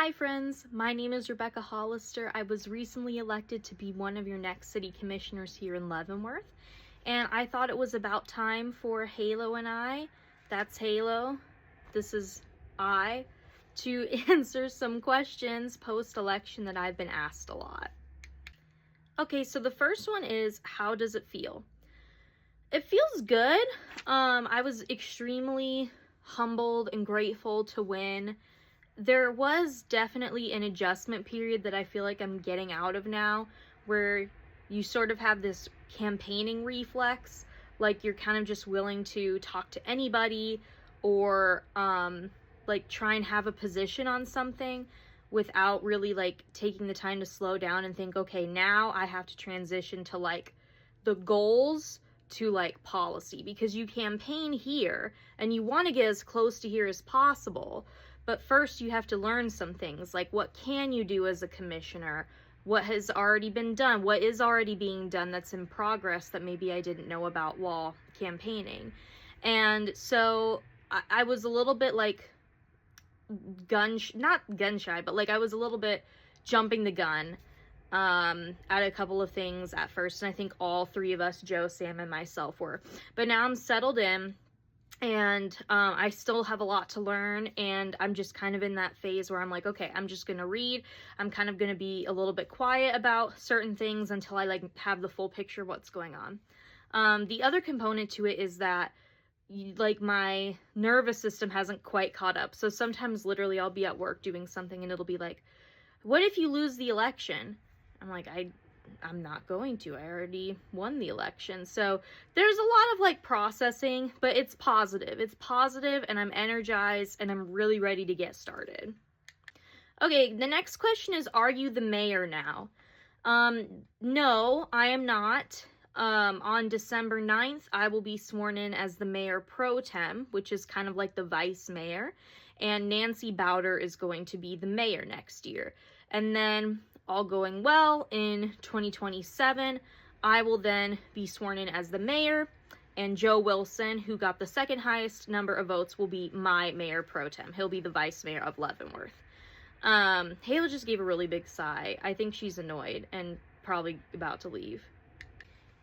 Hi friends, my name is Rebecca Hollister. I was recently elected to be one of your next city commissioners here in Leavenworth, and I thought it was about time for Halo and I, that's Halo, this is I, to answer some questions post-election that I've been asked a lot. Okay, so the first one is, how does it feel? It feels good. I was extremely humbled and grateful to win. There was definitely an adjustment period that I feel like I'm getting out of now, where you sort of have this campaigning reflex, like you're kind of just willing to talk to anybody or like try and have a position on something without really like taking the time to slow down and think, okay, now I have to transition to like the goals to like policy, because you campaign here and you want to get as close to here as possible. But first you have to learn some things, like what can you do as a commissioner? What has already been done? What is already being done that's in progress that maybe I didn't know about while campaigning? And so I was a little bit like not gun shy, but like I was a little bit jumping the gun at a couple of things at first. And I think all three of us, Joe, Sam, and myself were. But now I'm settled in. And I still have a lot to learn, and I'm just kind of in that phase where I'm like, okay, I'm just gonna read. I'm kind of gonna be a little bit quiet about certain things until I like have the full picture of what's going on. The other component to it is that like my nervous system hasn't quite caught up. So sometimes literally I'll be at work doing something and it'll be like, what if you lose the election? I'm like, I'm not going to. I already won the election. So there's a lot of like processing, but it's positive. It's positive and I'm energized and I'm really ready to get started. Okay, the next question is, are you the mayor now? No, I am not. On December 9th, I will be sworn in as the mayor pro-tem, which is kind of like the vice mayor, and Nancy Bowder is going to be the mayor next year. And then, all going well, in 2027, I will then be sworn in as the mayor, and Joe Wilson, who got the second highest number of votes, will be my mayor pro-tem. He'll be the vice mayor of Leavenworth. Halo just gave a really big sigh. I think she's annoyed and probably about to leave.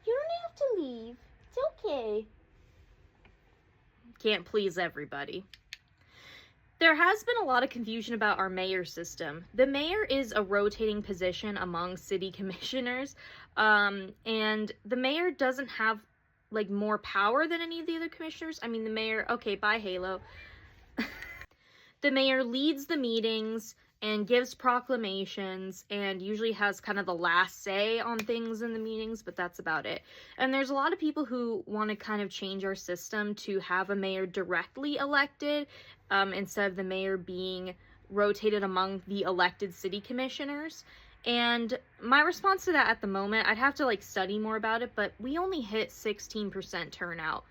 You don't have to leave. It's okay. Can't please everybody. There has been a lot of confusion about our mayor system. The mayor is a rotating position among city commissioners, and the mayor doesn't have like more power than any of the other commissioners. I mean, the mayor, okay, bye Halo. The mayor leads the meetings and gives proclamations and usually has kind of the last say on things in the meetings, but that's about it. And there's a lot of people who want to kind of change our system to have a mayor directly elected instead of the mayor being rotated among the elected city commissioners. And my response to that at the moment, I'd have to like study more about it, but we only hit 16% turnout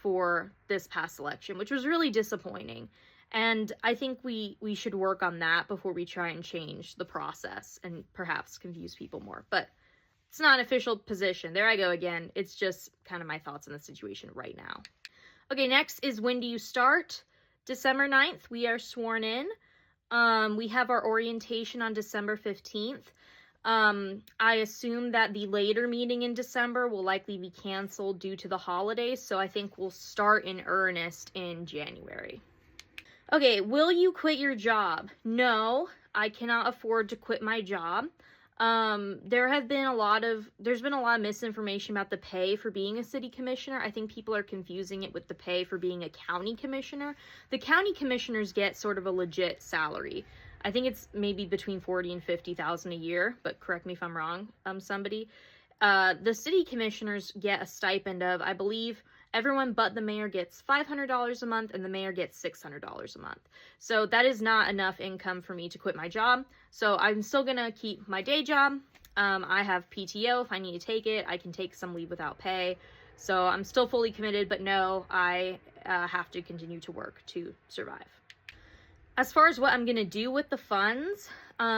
for this past election, which was really disappointing. And I think we should work on that before we try and change the process and perhaps confuse people more. But it's not an official position. There I go again. It's just kind of my thoughts on the situation right now. Okay, next is, when do you start? December 9th, we are sworn in. We have our orientation on December 15th. I assume that the later meeting in December will likely be canceled due to the holidays, so I think we'll start in earnest in January. Okay, will you quit your job? No, I cannot afford to quit my job. There's been a lot of misinformation about the pay for being a city commissioner. I think people are confusing it with the pay for being a county commissioner. The county commissioners get sort of a legit salary. I think it's maybe between $40,000 and $50,000 a year, but correct me if I'm wrong, somebody. The city commissioners get a stipend of, I believe, everyone but the mayor gets $500 a month, and the mayor gets $600 a month. So that is not enough income for me to quit my job. So I'm still gonna keep my day job. I have PTO if I need to take it. I can take some leave without pay. So I'm still fully committed, but no, I have to continue to work to survive. As far as what I'm going to do with the funds,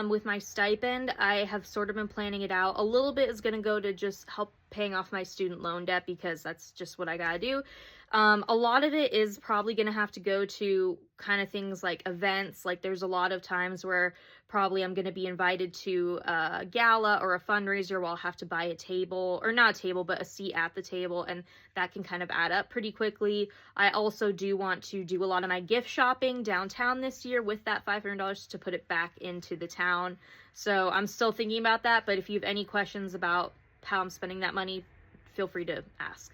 with my stipend, I have sort of been planning it out. A little bit is going to go to just help paying off my student loan debt because that's just what I gotta do. A lot of it is probably gonna have to go to kind of things like events. Like there's a lot of times where probably I'm gonna be invited to a gala or a fundraiser where I'll have to buy a table, or not a table, but a seat at the table, and that can kind of add up pretty quickly. I also do want to do a lot of my gift shopping downtown this year with that $500 to put it back into the town. So I'm still thinking about that, but if you have any questions about how I'm spending that money, feel free to ask.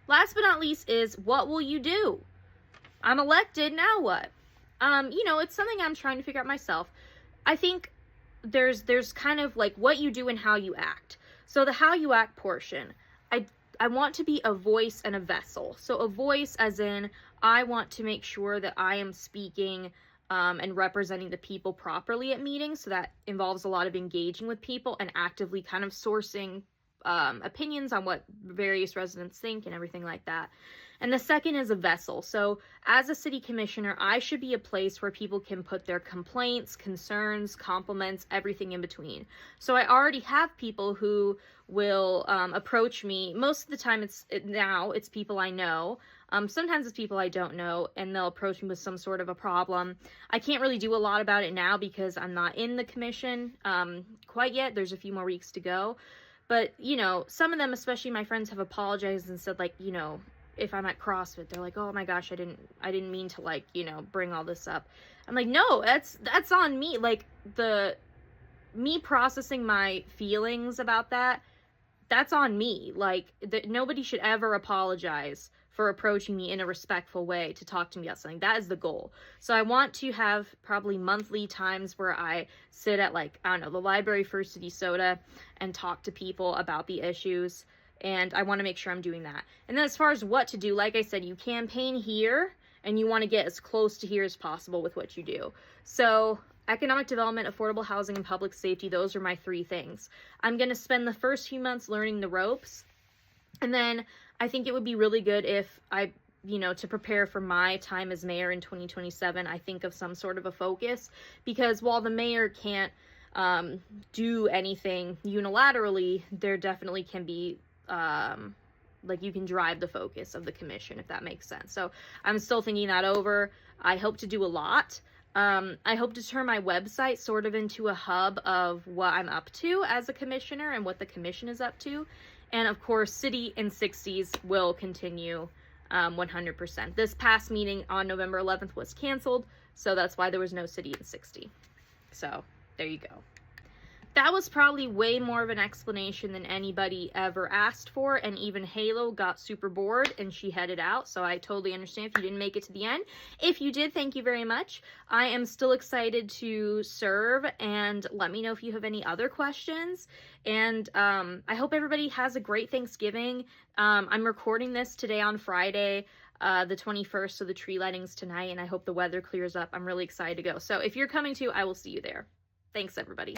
Last but not least is, what will you do? I'm elected, now what? It's something I'm trying to figure out myself. I think there's kind of like what you do and how you act. So the how you act portion, I want to be a voice and a vessel. So a voice as in, I want to make sure that I am speaking and representing the people properly at meetings. So that involves a lot of engaging with people and actively kind of sourcing opinions on what various residents think and everything like that. And the second is a vessel. So as a city commissioner, I should be a place where people can put their complaints, concerns, compliments, everything in between. So I already have people who will approach me. Most of the time it's people I know. Sometimes it's people I don't know, and they'll approach me with some sort of a problem. I can't really do a lot about it now because I'm not in the commission quite yet. There's a few more weeks to go. But, some of them, especially my friends, have apologized and said, like, if I'm at CrossFit, they're like, oh my gosh, I didn't mean to, bring all this up. I'm like, no, that's on me. Like, me processing my feelings about that's on me. Like, nobody should ever apologize for approaching me in a respectful way to talk to me about something. That is the goal. So I want to have probably monthly times where I sit at, like, I don't know, the library for City Soda and talk to people about the issues. And I want to make sure I'm doing that. And then as far as what to do, like I said, you campaign here and you want to get as close to here as possible with what you do. So economic development, affordable housing, and public safety, those are my 3 things. I'm going to spend the first few months learning the ropes. And then I think it would be really good if I, to prepare for my time as mayor in 2027, I think of some sort of a focus. Because while the mayor can't do anything unilaterally, there definitely can be, you can drive the focus of the commission, if that makes sense. So I'm still thinking that over. I hope to do a lot. I hope to turn my website sort of into a hub of what I'm up to as a commissioner and what the commission is up to. And of course, City in 60s will continue 100%. This past meeting on November 11th was canceled, so that's why there was no City in 60. So there you go. That was probably way more of an explanation than anybody ever asked for, and even Halo got super bored and she headed out, so I totally understand if you didn't make it to the end. If you did, thank you very much. I am still excited to serve, and let me know if you have any other questions. And I hope everybody has a great Thanksgiving. I'm recording this today on Friday, the 21st, so the tree lighting's tonight, and I hope the weather clears up. I'm really excited to go. So if you're coming too, I will see you there. Thanks, everybody.